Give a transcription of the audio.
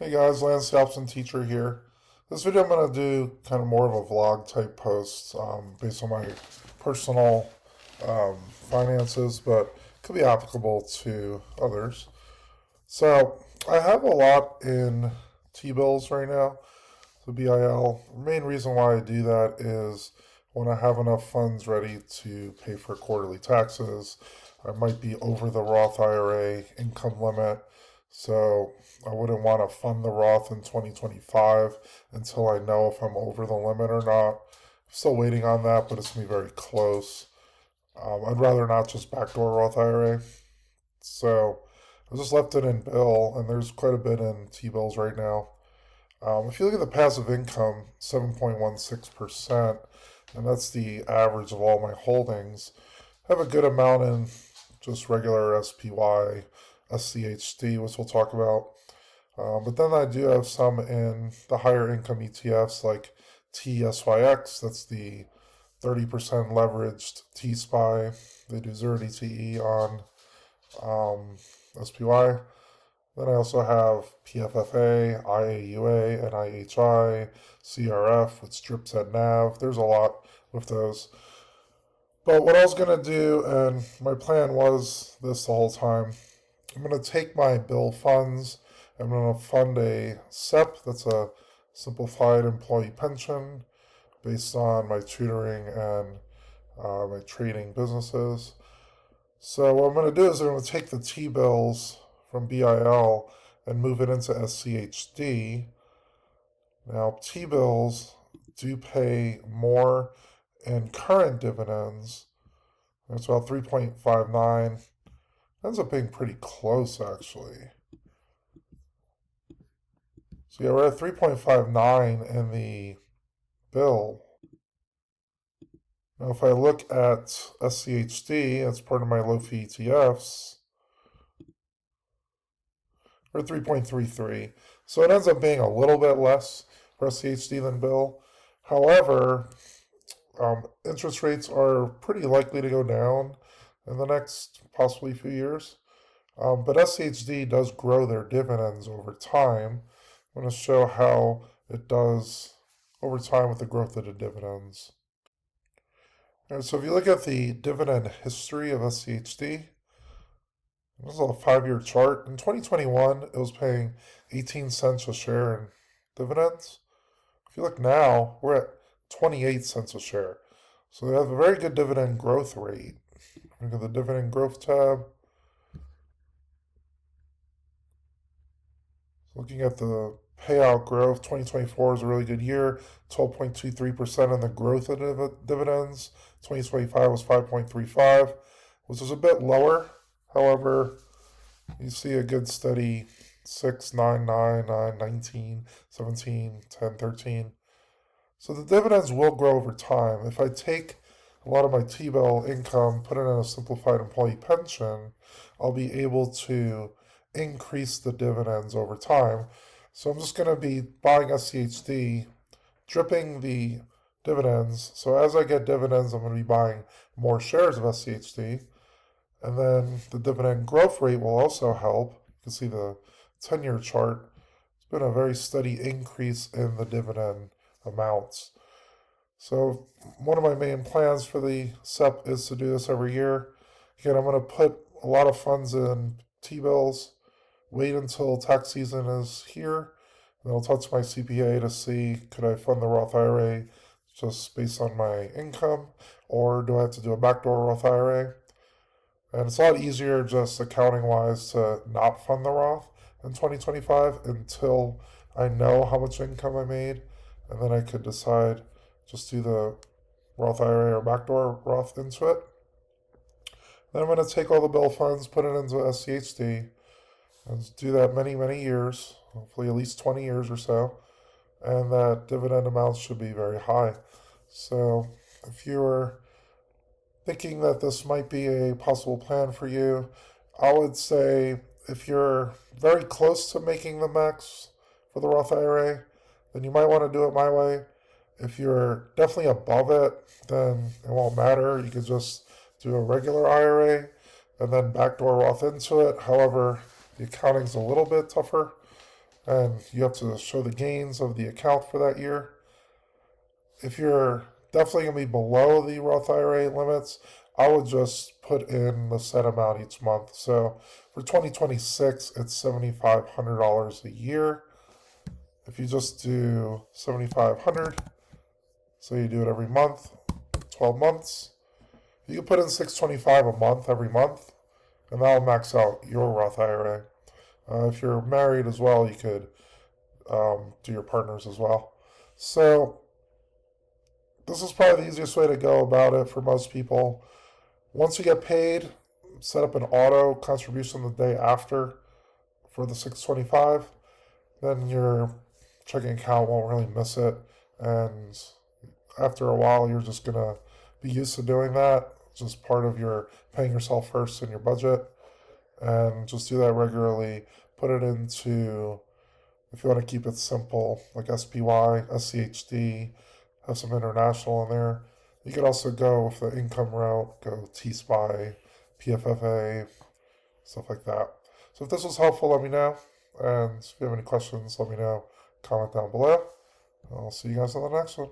Hey guys, Lance Scalping teacher here. This video I'm going to do kind of more of a vlog type post based on my personal finances, but could be applicable to others. So I have a lot in T-bills right now, the BIL. The main reason why I do that is when I have enough funds ready to pay for quarterly taxes. I might be over the Roth IRA income limit, so I wouldn't want to fund the Roth in 2025 until I know if I'm over the limit or not. I'm still waiting on that, but it's going to be very close. I'd rather not just backdoor Roth IRA. So I just left it in bill, and there's quite a bit in T-bills right now. If you look at the passive income, 7.16%, and that's the average of all my holdings. I have a good amount in just regular SPY, SCHD, which we'll talk about. But then I do have some in the higher income ETFs like TSYX, that's the 30% leveraged T-SPY. They do 0 DTE on SPY. Then I also have PFFA, IAUA, NIHI, CRF, which drips at NAV. There's a lot with those. But what I was going to do, and my plan was this the whole time, I'm going to take my bill funds. I'm going to fund a SEP, that's a simplified employee pension, based on my tutoring and my trading businesses. So what I'm going to do is I'm going to take the T-bills from BIL and move it into SCHD. Now, T-bills do pay more in current dividends. It's about 3.59. Ends up being pretty close, actually. So yeah, we're at 3.59 in the bill. Now, if I look at SCHD, that's part of my low fee ETFs, or 3.33. So it ends up being a little bit less for SCHD than bill. However, interest rates are pretty likely to go down in the next possibly few years. But SCHD does grow their dividends over time. I'm going to show how it does over time with the growth of the dividends. And so if you look at the dividend history of SCHD, this is a 5-year chart. In 2021, it was paying 18 cents a share in dividends. If you look now, we're at 28 cents a share. So they have a very good dividend growth rate. Look at the dividend growth tab. Looking at the payout growth, 2024 is a really good year, 12.23% on the growth of dividends. 2025 was 5.35, which is a bit lower. However, you see a good steady 6, 9, 9, 9, 19, 17, 10, 13. So the dividends will grow over time. If I take a lot of my T-bill income, put it in a simplified employee pension, I'll be able to increase the dividends over time. So I'm just going to be buying SCHD, dripping the dividends. So as I get dividends, I'm going to be buying more shares of SCHD. And then the dividend growth rate will also help. You can see the 10-year chart. It's been a very steady increase in the dividend amounts. So one of my main plans for the SEP is to do this every year. Again, I'm going to put a lot of funds in T-bills, wait until tax season is here, and I'll talk to my CPA to see could I fund the Roth IRA just based on my income, or do I have to do a backdoor Roth IRA? And it's a lot easier just accounting wise to not fund the Roth in 2025 until I know how much income I made, and then I could decide just do the Roth IRA or backdoor Roth into it. Then I'm going to take all the bill funds, put it into SCHD, and do that many, many years, hopefully at least 20 years or so, and that dividend amount should be very high. So if you're thinking that this might be a possible plan for you, I would say if you're very close to making the max for the Roth IRA, then you might want to do it my way. If you're definitely above it, then it won't matter. You could just do a regular IRA and then backdoor Roth into it. However, the accounting's a little bit tougher. and you have to show the gains of the account for that year. If you're definitely going to be below the Roth IRA limits, I would just put in the set amount each month. So for 2026, it's $7,500 a year. If you just do 7,500, so you do it every month, 12 months, you can put in 625 a month every month, and that'll max out your Roth IRA. If you're married as well, you could do your partners as well. So this is probably the easiest way to go about it for most people. Once you get paid, set up an auto contribution the day after for the 625. Then your checking account won't really miss it. And after a while, you're just going to be used to doing that. It's just part of your paying yourself first in your budget. And just do that regularly. Put it into, if you want to keep it simple, like SPY, SCHD, have some international in there. You could also go with the income route, go T-SPY, PFFA, stuff like that. So if this was helpful, let me know. And if you have any questions, let me know. Comment down below. I'll see you guys on the next one.